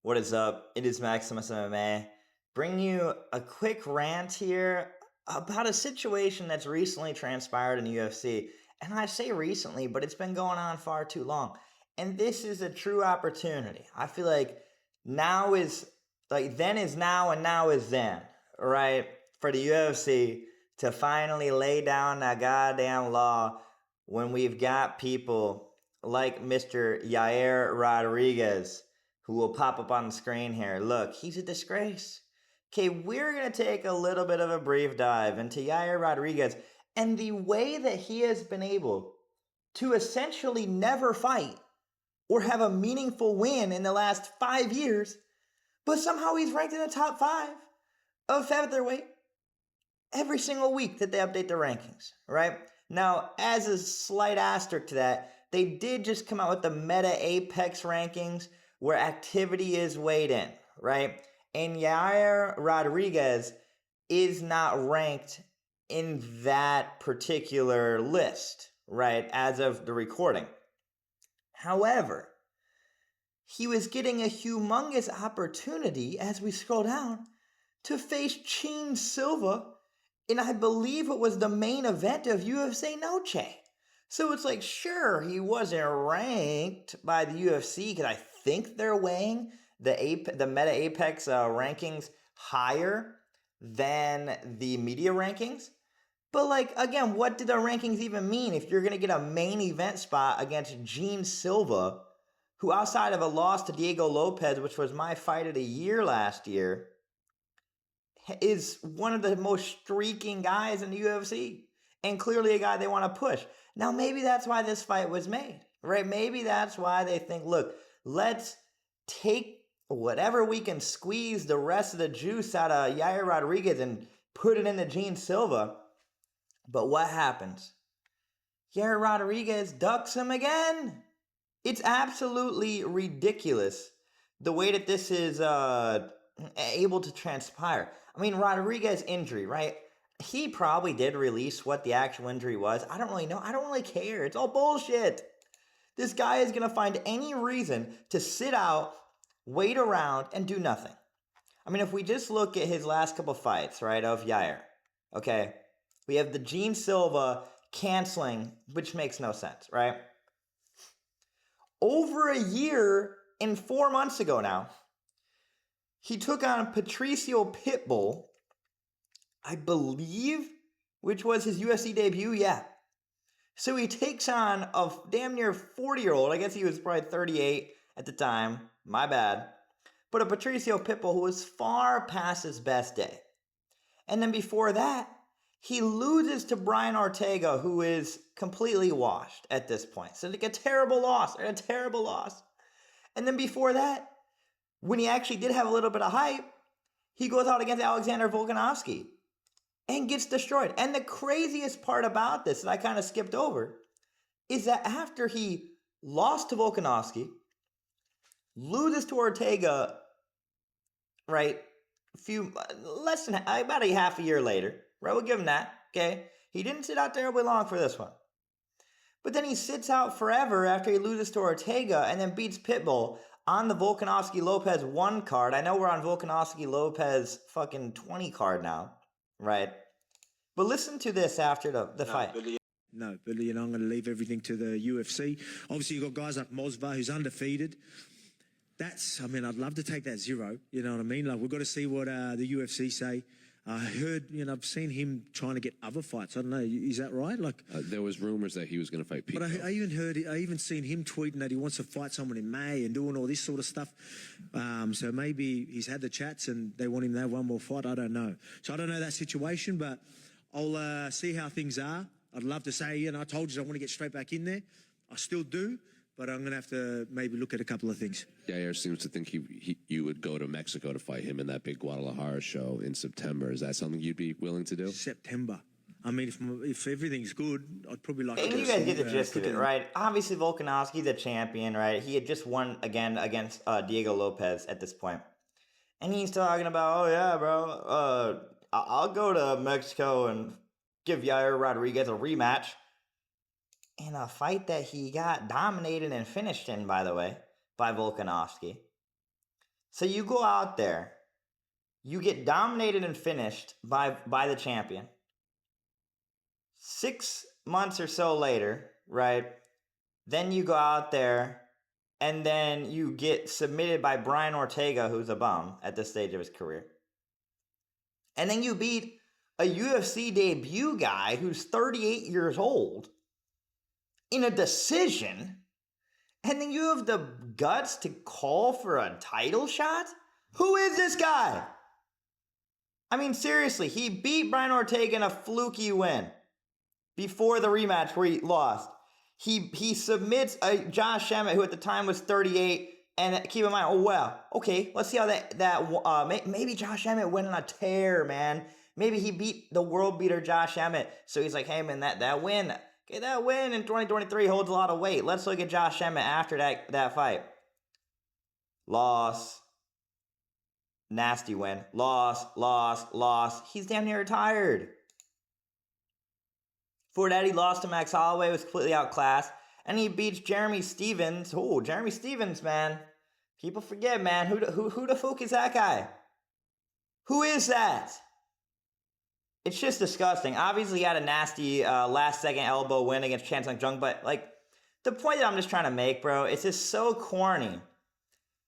What is up? It is Maximus MMA. Bring you a quick rant here about a situation that's recently transpired in the UFC. And I say recently, but it's been going on far too long. And this is a true opportunity. I feel like now is like then is now and now is then, right? For the UFC to finally lay down that goddamn law when we've got people like Mr. Yair Rodriguez who will pop up on the screen here. Look, he's a disgrace. Okay, we're going to take a little bit of a brief dive into Yair Rodriguez and the way that he has been able to essentially never fight or have a meaningful win in the last 5 years, but somehow he's ranked in the top 5 of featherweight every single week that they update the rankings, right? Now, as a slight asterisk to that, they did just come out with the Meta Apex rankings where activity is weighed in, right? And Yair Rodriguez is not ranked in that particular list, right, as of the recording. However, he was getting a humongous opportunity as we scroll down to face Chin Silva in, I believe it was the main event of UFC Noche. So it's like, sure, he wasn't ranked by the UFC because I think they're weighing the Meta Apex rankings higher than the media rankings. But like, again, what do the rankings even mean if you're going to get a main event spot against Chin Silva, who outside of a loss to Diego Lopez, which was my fight of the year last year, is one of the most streaking guys in the UFC and clearly a guy they want to push. Now, maybe that's why this fight was made, right? Maybe that's why they think, look, let's take whatever we can squeeze the rest of the juice out of Yair Rodriguez and put it into Chin Silva. But what happens? Yair Rodriguez ducks him again. It's absolutely ridiculous the way that this is able to transpire. I mean, Rodriguez's injury, right? He probably did release what the actual injury was. I don't really know. I don't really care. It's all bullshit. This guy is going to find any reason to sit out, wait around, and do nothing. I mean, if we just look at his last couple fights, right, of Yair, okay, we have the Chin Silva canceling, which makes no sense, right? Over a year and 4 months ago now, he took on Patricio Pitbull, I believe, which was his UFC debut, yeah. So he takes on a damn near 40-year-old, I guess he was probably 38 at the time, my bad, but a Patricio Pitbull who was far past his best day. And then before that, he loses to Brian Ortega, who is completely washed at this point. So like a terrible loss. And then before that, when he actually did have a little bit of hype, he goes out against Alexander Volkanovski and gets destroyed. And the craziest part about this that I kind of skipped over is that after he lost to Volkanovski, loses to Ortega, right, about a half a year later, right, we'll give him that, okay? He didn't sit out terribly long for this one. But then he sits out forever after he loses to Ortega and then beats Pitbull on the Volkanovski-Lopez 1 card. I know we're on Volkanovski-Lopez fucking 20 card now, right? But listen to this after the fight. No, but I'm going to leave everything to the UFC. Obviously, you've got guys like Mosva, who's undefeated. I'd love to take that 0. You know what I mean? Like, we've got to see what the UFC say. I heard, I've seen him trying to get other fights. I don't know, is that right? Like, there was rumors that he was going to fight Pete. But I even seen him tweeting that he wants to fight someone in May and doing all this sort of stuff. So maybe he's had the chats and they want him to have one more fight. I don't know. So I don't know that situation, but I'll see how things are. I'd love to say, I told you I want to get straight back in there. I still do. But I'm going to have to maybe look at a couple of things. Yair seems to think you would go to Mexico to fight him in that big Guadalajara show in September. Is that something you'd be willing to do? September. I mean, if everything's good, I'd probably like to. And you guys get the gist of it, right? Obviously, Volkanovski's the champion, right? He had just won again against Diego Lopez at this point. And he's talking about, oh, yeah, bro, I'll go to Mexico and give Yair Rodriguez a rematch. In a fight that he got dominated and finished in, by the way, by Volkanovski. So you go out there, you get dominated and finished by the champion. 6 months or so later, right? Then you go out there and then you get submitted by Brian Ortega, who's a bum at this stage of his career. And then you beat a UFC debut guy who's 38 years old in a decision. And then you have the guts to call for a title shot? Who is this guy? I mean, seriously, he beat Brian Ortega in a fluky win before the rematch where he lost. He submits a Josh Emmett, who at the time was 38, and keep in mind, oh well, okay, let's see how maybe Josh Emmett went on a tear, man. Maybe he beat the world beater Josh Emmett, so he's like, hey man, that win in 2023 holds a lot of weight. Let's look at Josh Emmett after that fight. Loss. Nasty win. Loss. He's damn near retired. For that, he lost to Max Holloway, was completely outclassed. And he beats Jeremy Stevens. Oh, Jeremy Stevens, man. People forget, man. Who the fuck is that guy? Who is that? It's just disgusting. Obviously, he had a nasty last-second elbow win against Chan Sung Jung. But, like, the point that I'm just trying to make, bro, it's just so corny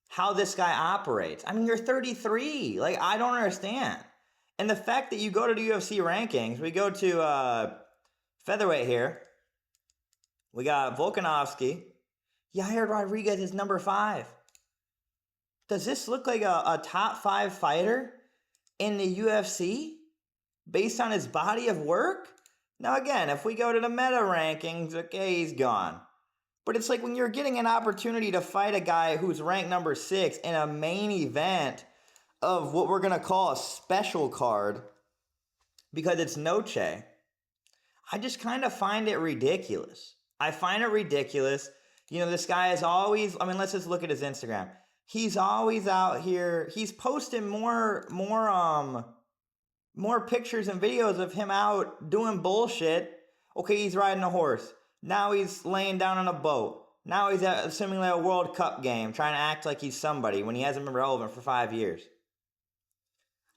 how this guy operates. I mean, you're 33. Like, I don't understand. And the fact that you go to the UFC rankings, we go to featherweight here. We got Volkanovski. Yair Rodriguez is number 5. Does this look like a top 5 fighter in the UFC based on his body of work? Now, again, if we go to the meta rankings, okay, he's gone. But it's like when you're getting an opportunity to fight a guy who's ranked number 6 in a main event of what we're going to call a special card because it's Noche, I just kind of find it ridiculous. I find it ridiculous. You know, this guy is always, I mean, let's just look at his Instagram. He's always out here. He's posting more pictures and videos of him out doing bullshit. Okay, he's riding a horse. Now he's laying down on a boat. Now he's at seemingly a World Cup game trying to act like he's somebody when he hasn't been relevant for 5 years.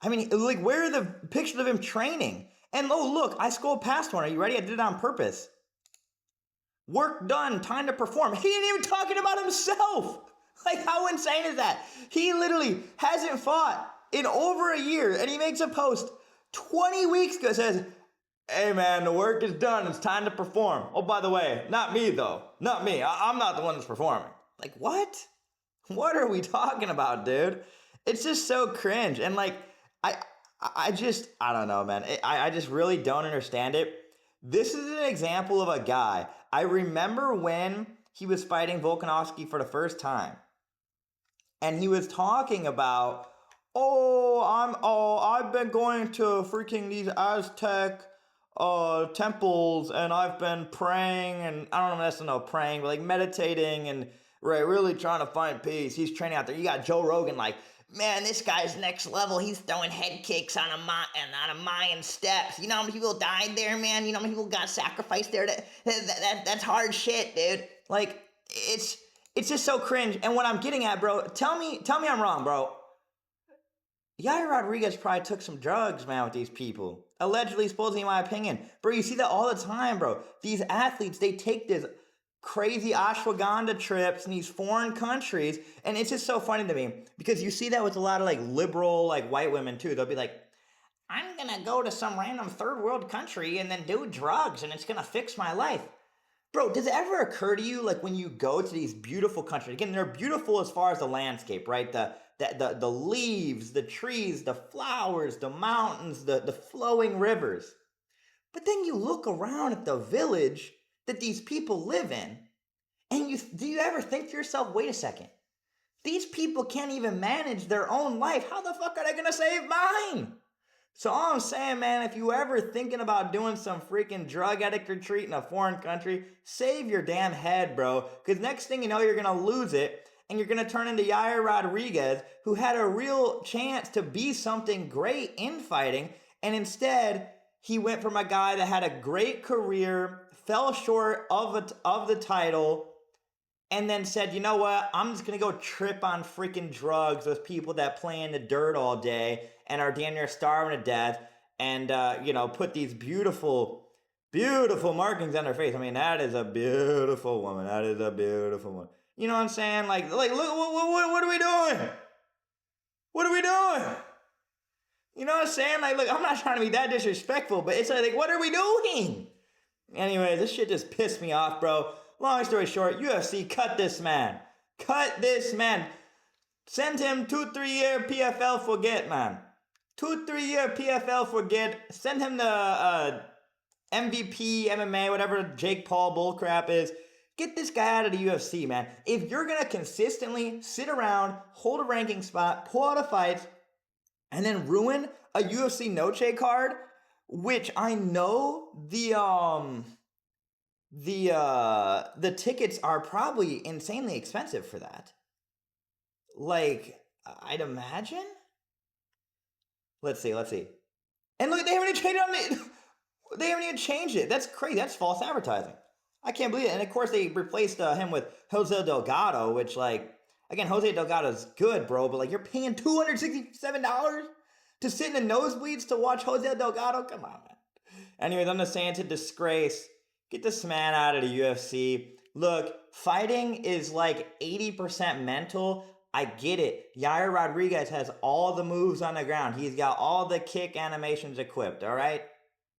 I mean, like, where are the pictures of him training? And oh, look, I scrolled past one. Are you ready? I did it on purpose. Work done, time to perform. He ain't even talking about himself. Like, how insane is that? He literally hasn't fought in over a year, and he makes a post 20 weeks ago, says, hey man, the work is done, it's time to perform. Oh, by the way, not me though. Not me. I'm not the one that's performing. Like, what? What are we talking about, dude? It's just so cringe. And like, I don't know, man. I just really don't understand it. This is an example of a guy. I remember when he was fighting Volkanovski for the first time. And he was talking about, I've been going to freaking these Aztec temples, and I've been praying, and I don't know if that's praying, but like meditating and really trying to find peace. He's training out there. You got Joe Rogan like, man, this guy's next level. He's throwing head kicks on a Mayan steps. You know how many people died there, man? You know how many people got sacrificed there? That's hard shit, dude. Like, it's just so cringe. And what I'm getting at, bro, tell me I'm wrong, bro. Yair Rodriguez probably took some drugs, man, with these people. Allegedly, supposedly, in my opinion. Bro, you see that all the time, bro. These athletes, they take this crazy ashwagandha trips in these foreign countries, and it's just so funny to me because you see that with a lot of like liberal like white women too. They'll be like, I'm gonna go to some random third world country and then do drugs and it's gonna fix my life. Bro, does it ever occur to you, like, when you go to these beautiful countries, again, they're beautiful as far as the landscape, right? The leaves, the trees, the flowers, the mountains, the flowing rivers. But then you look around at the village that these people live in, and do you ever think to yourself, wait a second, these people can't even manage their own life. How the fuck are they gonna save mine? So all I'm saying, man, if you ever thinking about doing some freaking drug addict retreat in a foreign country, save your damn head, bro. Because next thing you know, you're gonna lose it, and you're gonna turn into Yair Rodriguez, who had a real chance to be something great in fighting, and instead, he went from a guy that had a great career, fell short of the title, and then said, you know what, I'm just gonna go trip on freaking drugs with people that play in the dirt all day and are damn near starving to death, and put these beautiful, beautiful markings on their face. I mean, that is a beautiful woman. That is a beautiful woman. You know what I'm saying? Like, look, what are we doing? What are we doing? You know what I'm saying? Like, look, I'm not trying to be that disrespectful, but it's like, what are we doing? Anyway, this shit just pissed me off, bro. Long story short, UFC, cut this man. Cut this man. Send him 2-3 year PFL forget, man. 2-3 year PFL forget. Send him the MVP, MMA, whatever Jake Paul bullcrap is. Get this guy out of the UFC, man. If you're gonna consistently sit around, hold a ranking spot, pull out a fight, and then ruin a UFC Noche card, which I know the tickets are probably insanely expensive for that. Like, I'd imagine. Let's see. And look, they haven't even changed it on it. They haven't even changed it. That's crazy. That's false advertising. I can't believe it. And of course, they replaced him with Jose Delgado, which, like, again, Jose Delgado's good, bro, but like, you're paying $267 to sit in the nosebleeds to watch Jose Delgado? Come on, man. Anyways, I'm just saying, it's a disgrace. Get this man out of the UFC. Look, fighting is like 80% mental. I get it. Yair Rodriguez has all the moves on the ground. He's got all the kick animations equipped, all right?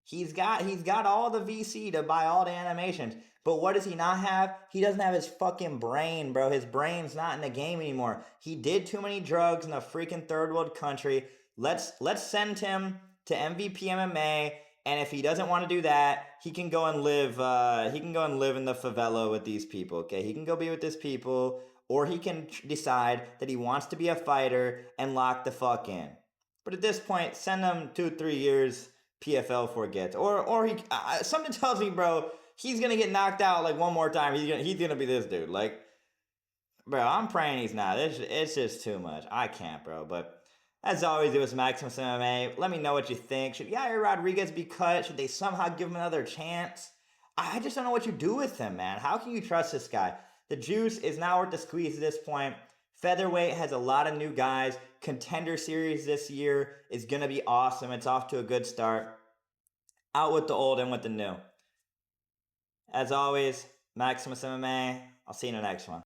He's got all the VC to buy all the animations. But what does he not have? He doesn't have his fucking brain, bro. His brain's not in the game anymore. He did too many drugs in a freaking third world country. Let's send him to MVP MMA, and if he doesn't want to do that, he can go and live in the favela with these people, okay? He can go be with these people, or he can decide that he wants to be a fighter and lock the fuck in. But at this point, send him 2-3 years PFL forget. Or he something tells me, bro, he's gonna get knocked out like one more time. He's gonna be this dude. Like, bro, I'm praying he's not. It's just too much. I can't, bro. But as always, it was Maximus MMA. Let me know what you think. Should Yair Rodriguez be cut? Should they somehow give him another chance? I just don't know what you do with him, man. How can you trust this guy? The juice is not worth the squeeze at this point. Featherweight has a lot of new guys. Contender Series this year is going to be awesome. It's off to a good start. Out with the old and with the new. As always, Maximus MMA. I'll see you in the next one.